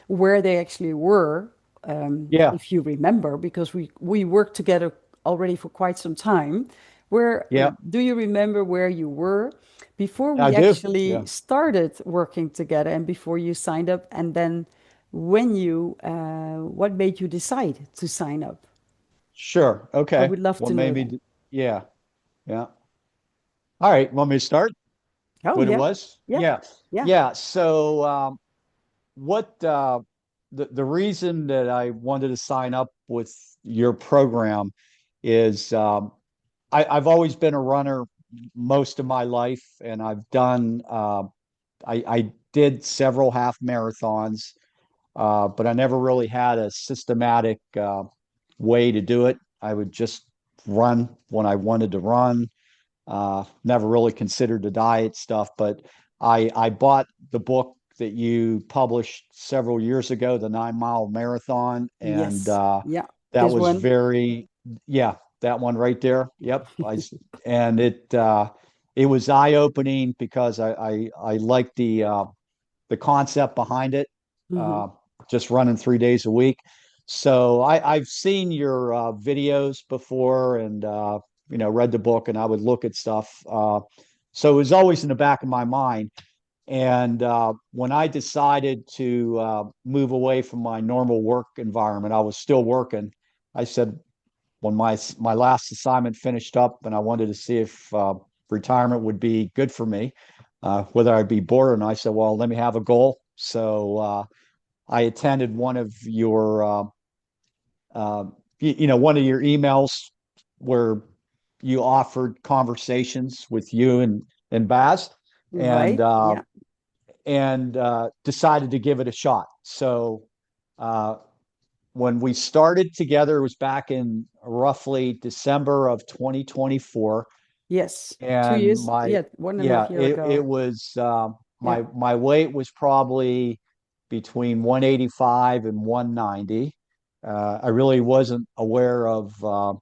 where they actually were, Yeah, if you remember, because we worked together already for quite some time. Where yeah, do you remember where you were before I we do. actually Yeah, started working together and before you signed up, and then when you, what made you decide to sign up? sure. I Okay. would love Well, to know that. yeah, yeah. All right. Want me to start? Oh What it yeah, was? yeah, Yeah, yeah. yeah. So, what the reason that I wanted to sign up with your program is I've always been a runner most of my life, and I've done I did several half marathons, but I never really had a systematic way to do it. I would just run when I wanted to run. Never really considered the diet stuff, but I bought the book that you published several years ago, the 9 Mile Marathon, and Yes, yeah. that This was one, very, yeah, that one right there. Yep, and it was eye opening because I like the concept behind it. hmm Uh, just running 3 days a week. So I've seen your videos before, and read the book, and I would look at stuff. So it was always in the back of my mind. And when I decided to move away from my normal work environment, I was still working. I said, when my last assignment finished up, and I wanted to see if retirement would be good for me, whether I'd be bored or not. I said, well, let me have a goal. So I attended one of your uh, one of your emails where you offered conversations with you and Baz, and right? Yeah. decided to give it a shot. So uh, when we started together, it was back in roughly December of 2024. Yes. Two And years. Yeah, one and a yeah, half year it ago. was, Yeah. my weight was probably between 185 and 190. I really wasn't aware of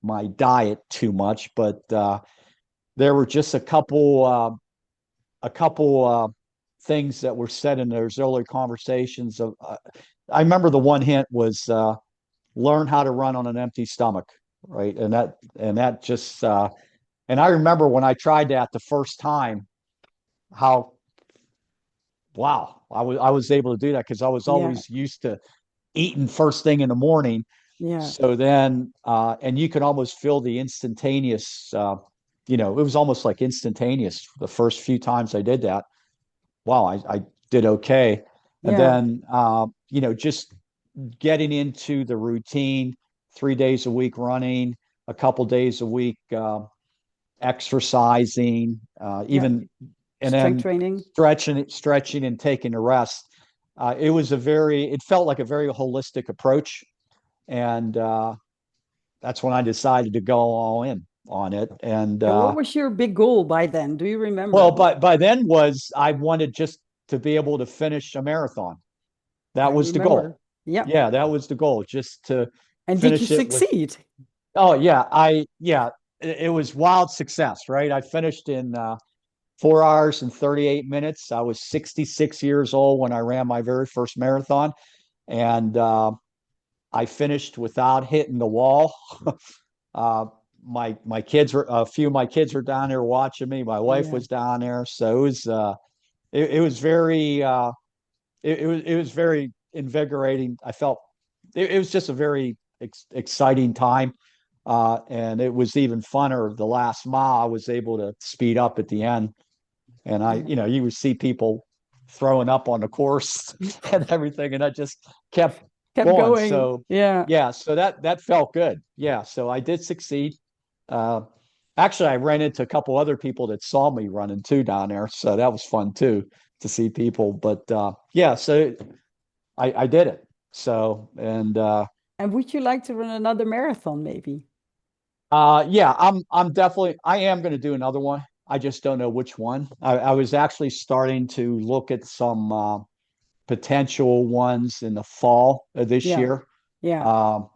my diet too much, but there were just a couple things that were said in those early conversations. I remember the one hint was learn how to run on an empty stomach, right? And that just and I remember when I tried that the first time, how wow, I was able to do that because I was Yeah. always used to eating first thing in the morning. Yeah. So then, and you can almost feel the instantaneous. It was almost like instantaneous the first few times I did that. Wow, I did okay. And Yeah. then, just getting into the routine, 3 days a week running, a couple days a week exercising, Yeah. even and Strength then training. stretching and taking a rest. It felt like a very holistic approach, and that's when I decided to go all in on it. And And what was your big goal by then? Do you well, remember? by then was I wanted just to be able to finish a marathon. I That was the remember. goal. Yeah. Yeah, that was the goal, just to And did you finish it with. succeed? Oh yeah, it was wild success, right? I finished in 4 hours and 38 minutes. I was 66 years old when I ran my very first marathon, and I finished without hitting the wall. uh, my kids were a few of my kids were down there watching me. My wife Yeah. was down there, so it was very it was very invigorating. I felt it was just a very exciting time. And it was even funner the last mile. I was able to speed up at the end, and Yeah. you would see people throwing up on the course and everything, and I just kept Kept going. going. So Yeah. yeah, so that felt good. Yeah, so I did succeed. Uh, Actually, I ran into a couple other people that saw me running too down there, so that was fun too to see people. But yeah, so I did it. So and And would you like to run another marathon, maybe? yeah, I am going to do another one. I just don't know which one. I was actually starting to look at some potential ones in the fall of this Yeah. year. Yeah. Um,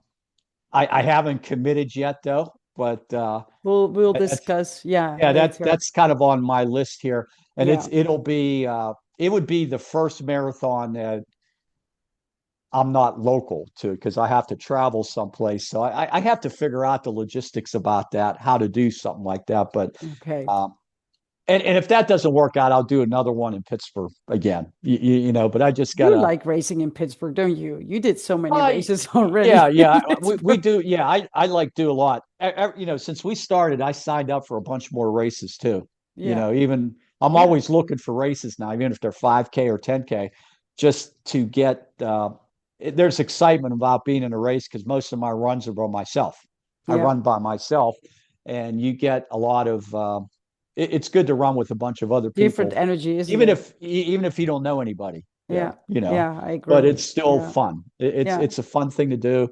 I haven't committed yet though, but We'll that's discuss, yeah, yeah, later. that's kind of on my list here, and Yeah. it'll be it would be the first marathon that I'm not local to because I have to travel someplace. So I have to figure out the logistics about that, how to do something like that. But Okay. um, and if that doesn't work out, I'll do another one in Pittsburgh again. But I just You gotta. like racing in Pittsburgh, don't you? You did so many Uh, races already yeah, in yeah, we Pittsburgh. do. Yeah, I like do a lot. Since we started, I signed up for a bunch more races too. Yeah. Even I'm Yeah. always looking for races now, even if they're 5K or 10K, just to get. There's excitement about being in a race because most of my runs are by myself. I Yeah. run by myself, and you get a lot of. It's good to run with a bunch of other Different people, energy, isn't even it? if you don't know anybody Yeah. there. Yeah, I But agree. it's still Yeah. fun. Yeah. It's a fun thing to do,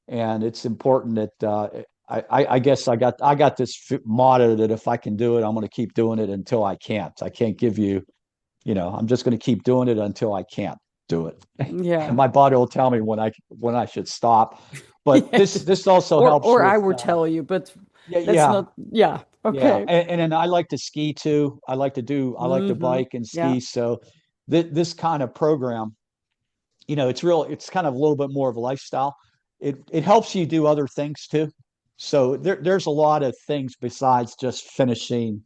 and it's important that I guess I got this motto that if I can do it, I'm going to keep doing it until I can't. I can't give you, I'm just going to keep doing it until I can't do it, and Yeah. my body will tell me when I should stop. But Yes. this also helps Or I with will tell you, but yeah that's yeah not, yeah. yeah, Okay. and then I like to ski too. I like to Mm-hmm. bike and Yeah. ski. So this kind of program, it's kind of a little bit more of a lifestyle. It helps you do other things too. So there's a lot of things besides just finishing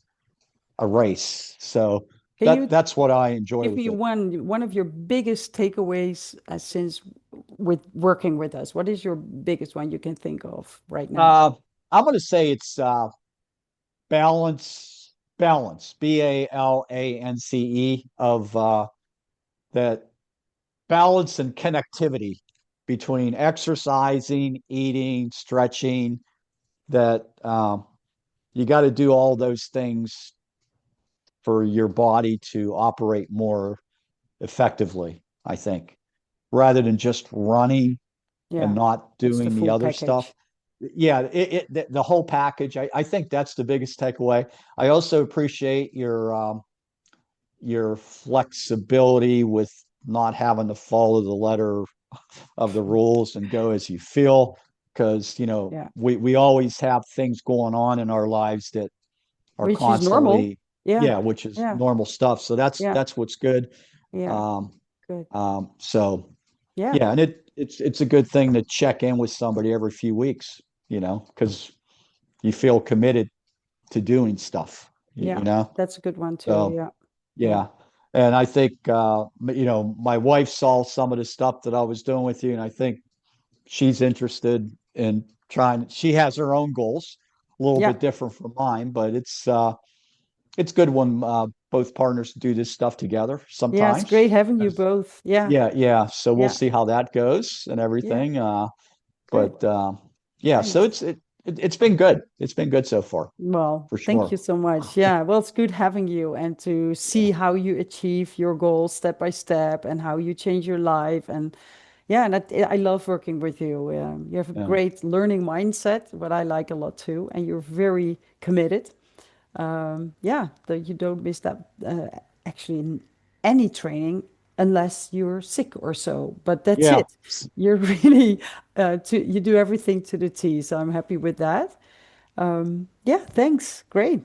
a race. So Can you that's what I enjoy give with me it. one of your biggest takeaways since with working with us? What is your biggest one you can think of right now? Uh, I'm going to say it's balance, BALANCE of that balance and connectivity between exercising, eating, stretching. That you got to do all those things for your body to operate more effectively, I think, rather than just running and Yeah. not It's the doing the full other stuff. package. Yeah, the whole package. I think that's the biggest takeaway. I also appreciate your flexibility with not having to follow the letter of the rules and go as you feel because Yeah. we always have things going on in our lives that are Which is normal. constantly Yeah. yeah, which is Yeah. normal stuff. So Yeah. that's what's good. Yeah. um Good. so Yeah. yeah, and it's a good thing to check in with somebody every few weeks, because you feel committed to doing stuff, Yeah. That's a good one too. so Yeah. Yeah. yeah. And I think my wife saw some of the stuff that I was doing with you, and I think she's interested in trying. She has her own goals, a little Yeah. bit different from mine, but it's good when both partners do this stuff together Yeah. It's great sometimes. having you both. Yeah. Yeah, yeah. So we'll Yeah. see how that goes and Yeah. everything. Good. But yeah, so Thanks. it's been good. It's been good so far, Well, for thank you sure. so much. Yeah, well, it's good having you and to Yeah, see how you achieve your goals step by step and how you change your life. And yeah, and I love working with you. You have a yeah, great learning mindset, what I like a lot too, and you're very committed. Yeah, that you don't miss that actually in any training unless you're sick or so. But that's yeah, it. You're really you do everything to the T. So I'm happy with that. Yeah, thanks. Great.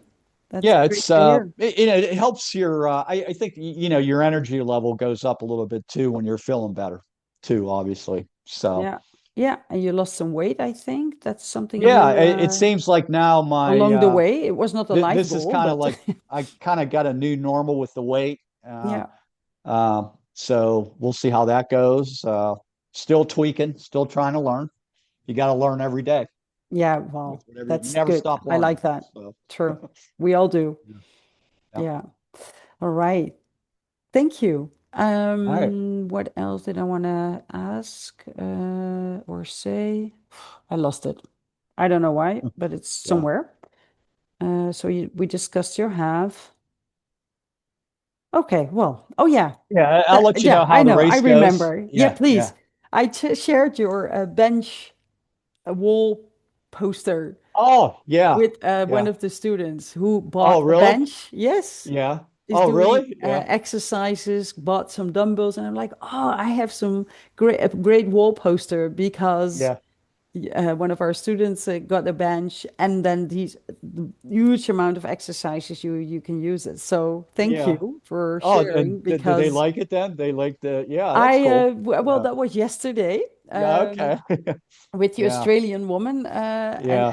That's yeah. great to hear. It helps your. I think your energy level goes up a little bit too when you're feeling better, too. Obviously, so. Yeah. Yeah. And you lost some weight, I think. That's something Yeah, you it seems like now my along the way. It was not a life this is goal, kind of but like I kind of got a new normal with the weight. yeah. So we'll see how that goes. Still tweaking, still trying to learn. You got to learn every day Yeah, with well, whatever. You that's never good. stop I learning. like that. So True. We all do. yeah. Yeah. All right. Thank you. All right. What else did I want to ask or say? I lost it. I don't know why, but it's Yeah. somewhere. So we discussed your half. Okay, well, oh yeah. Yeah. I'll let you know Yeah, I how the know. I race goes. remember. Yeah, Yeah. Yeah. please. I shared your bench wall poster Oh, yeah. with one Yeah. of the students who Oh, bought a really? bench. Yes, Yeah. is Oh, doing really? Yeah. exercises, bought some dumbbells, and I'm like, oh, I have some great a great wall poster because Yeah. one of our students got a bench, and then these huge amount of exercises you can use it. So thank Yeah. you for Oh, sharing and do they because like it then? They like yeah, that's I cool. well, Yeah. that was yesterday. Yeah, okay. With the Yeah. Australian woman, Yeah.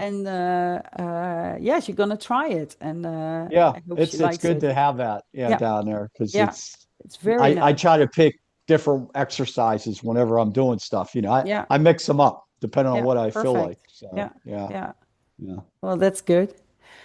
yeah, she's gonna try it, and Yeah. I hope she It's likes good it. to have that, yeah, Yeah, down there because yeah, it's very I nice. try to pick different exercises whenever I'm doing stuff. Yeah, I mix them up depending on yeah, what I feel like. perfect. So Yeah, yeah. yeah. Yeah. Well, that's good.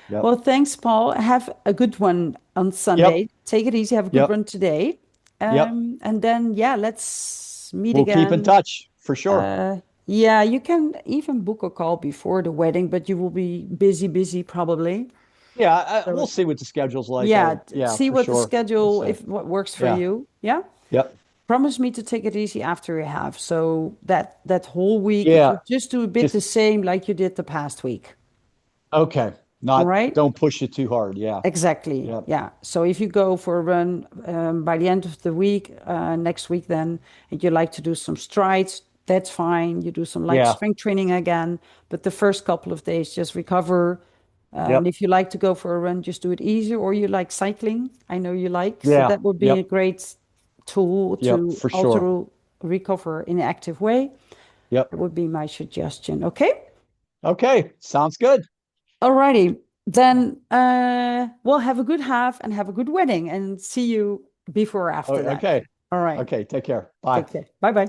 Yep. Well, thanks, Paul. Have a good one on Yep. Sunday. Take it easy. Have a good Yep. run today. Yep. And then, yeah, let's meet We'll keep in again. touch for sure. Yeah, you can even book a call before the wedding, but you will be busy, busy probably. Yeah, we'll So, see what the schedule's like. yeah, Yeah, see for what the sure. We'll schedule, see. if what works for Yeah. you. Yeah. Yep. Promise me to take it easy after you have. So that whole week, if Yeah. you just do a bit the Just same like you did the past week. okay. All Not right. don't push it too hard. Yeah. Exactly. Yep. Yeah. So if you go for a run by the end of the week, next week, then, and you like to do some strides, that's fine. You do some light Yeah. strength training again, but the first couple of days, just recover. And Yep. if you like to go for a run, just do it easier, or you like cycling. I know you like, so Yeah. that would be a Yep. great tool Yep. to For sure. also recover in an active way. Yep. That would be my suggestion. Okay. Okay. Sounds good. Alrighty. Then we'll have a good half and have a good wedding and see you before or after that. Okay. All right. Okay. Take care. Bye. Take care. Bye bye.